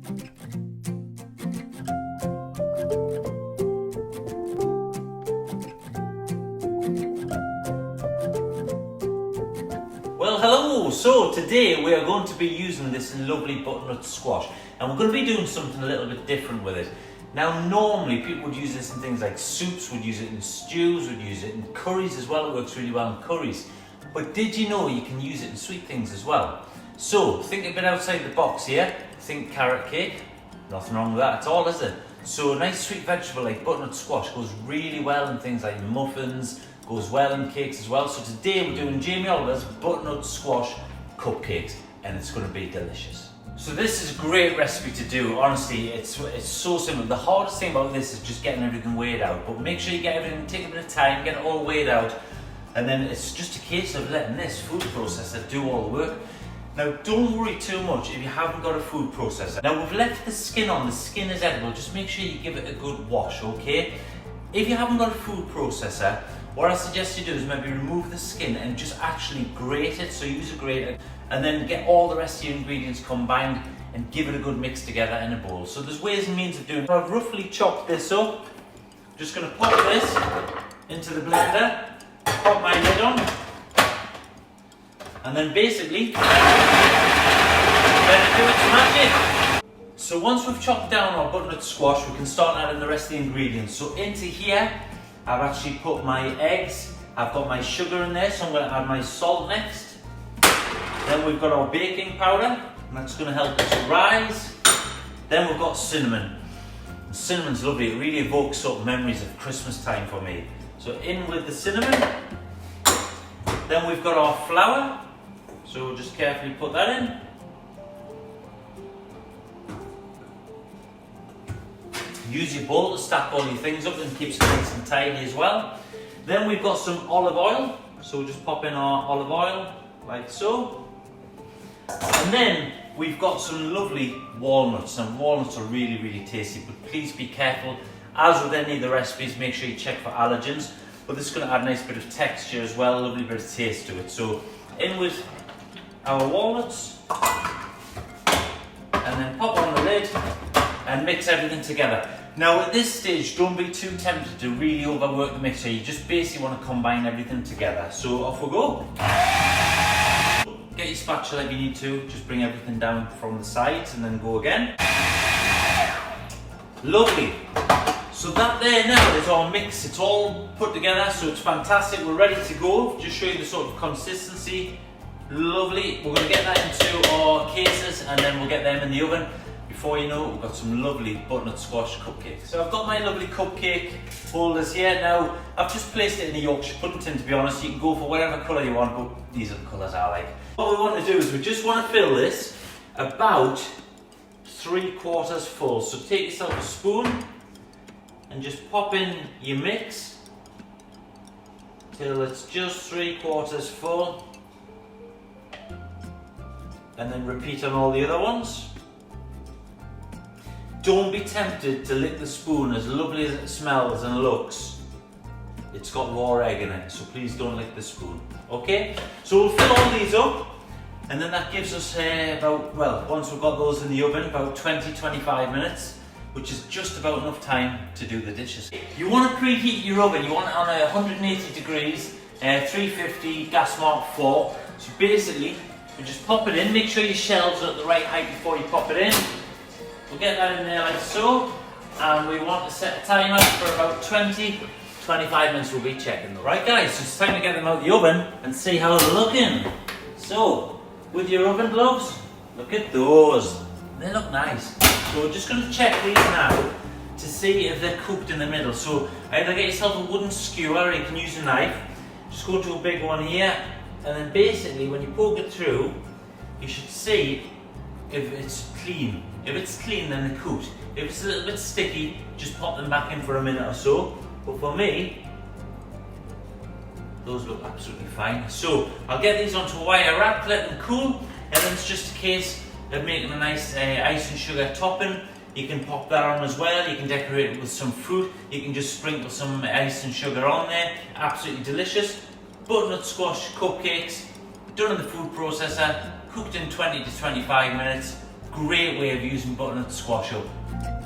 Well, hello! So today we are going to be using this lovely butternut squash, and we're going to be doing something a little bit different with it. Now, normally people would use this in things like soups, would use it in stews, would use it in curries as well. It works really well in curries. But did you know you can use it in sweet things as well? So think a bit outside the box here. Think carrot cake. Nothing wrong with that at all, is it? So a nice sweet vegetable like butternut squash goes really well in things like muffins, goes well in cakes as well. So today we're doing Jamie Oliver's butternut squash cupcakes, and it's going to be delicious. So this is a great recipe to do. Honestly, it's so simple. The hardest thing about this is just getting everything weighed out. But make sure you get everything, take a bit of time, get it all weighed out, and then it's just a case of letting this food processor do all the work. Now, don't worry too much if you haven't got a food processor. Now, we've left the skin on. The skin is edible. Just make sure you give it a good wash, okay? If you haven't got a food processor, what I suggest you do is maybe remove the skin and just actually grate it. So use a grater and then get all the rest of your ingredients combined and give it a good mix together in a bowl. So there's ways and means of doing it. I've roughly chopped this up. Just going to pop this into the blender, pop my lid on, and then basically let it do its magic. So once we've chopped down our butternut squash, we can start adding the rest of the ingredients. So into here, I've actually put my eggs, I've got my sugar in there, so I'm going to add my salt next. Then we've got our baking powder, and that's going to help it to rise. Then we've got cinnamon. And cinnamon's lovely, it really evokes sort of memories of Christmas time for me. So in with the cinnamon. Then we've got our flour, so we'll just carefully put that in. Use your bowl to stack all your things up and keeps it nice and tidy as well. Then we've got some olive oil, so we'll just pop in our olive oil like so. And then we've got some lovely walnuts, and walnuts are really, really tasty, but please be careful. As with any of the recipes, make sure you check for allergens, but this is going to add a nice bit of texture as well, a lovely bit of taste to it. So in with our walnuts, and then pop on the lid and mix everything together. Now at this stage, don't be too tempted to really overwork the mixture. You just basically want to combine everything together. So off we go. Get your spatula if you need to. Just bring everything down from the sides and then go again. Lovely. So that there now is our mix. It's all put together, so it's fantastic. We're ready to go. Just show you the sort of consistency. Lovely. We're going to get that into our cases and then we'll get them in the oven. Before you know it, we've got some lovely butternut squash cupcakes. So I've got my lovely cupcake holders here. Now, I've just placed it in a Yorkshire pudding tin, to be honest. You can go for whatever colour you want, but these are the colours I like. What we want to do is we just want to fill this about 3/4 full. So take yourself a spoon and just pop in your mix till it's just 3/4 full. And then repeat on all the other ones. Don't be tempted to lick the spoon, as lovely as it smells and looks. It's got raw egg in it, so please don't lick the spoon. Okay? So we'll fill all these up, and then that gives us once we've got those in the oven, about 20-25 minutes, which is just about enough time to do the dishes. You want to preheat your oven. You want it on 180 degrees, 350 gas mark 4. So basically, you just pop it in. Make sure your shelves are at the right height before you pop it in. We'll get that in there like so, and we want to set a timer for about 20-25 minutes. We'll be checking them. Right guys, so it's time to get them out of the oven and see how they're looking. So, with your oven gloves, look at those. They look nice. So we're just going to check these now to see if they're cooked in the middle. So either get yourself a wooden skewer or you can use a knife. Just go to a big one here, and then basically when you poke it through, you should see if it's clean. If it's clean, then they're cooked. If it's a little bit sticky, just pop them back in for a minute or so. But for me, those look absolutely fine. So I'll get these onto a wire wrap, let them cool, and then it's just a case of making a nice ice and sugar topping. You can pop that on as well. You can decorate it with some fruit. You can just sprinkle some ice and sugar on there. Absolutely delicious. Butternut squash cupcakes, done in the food processor, cooked in 20 to 25 minutes. Great way of using butternut squash up.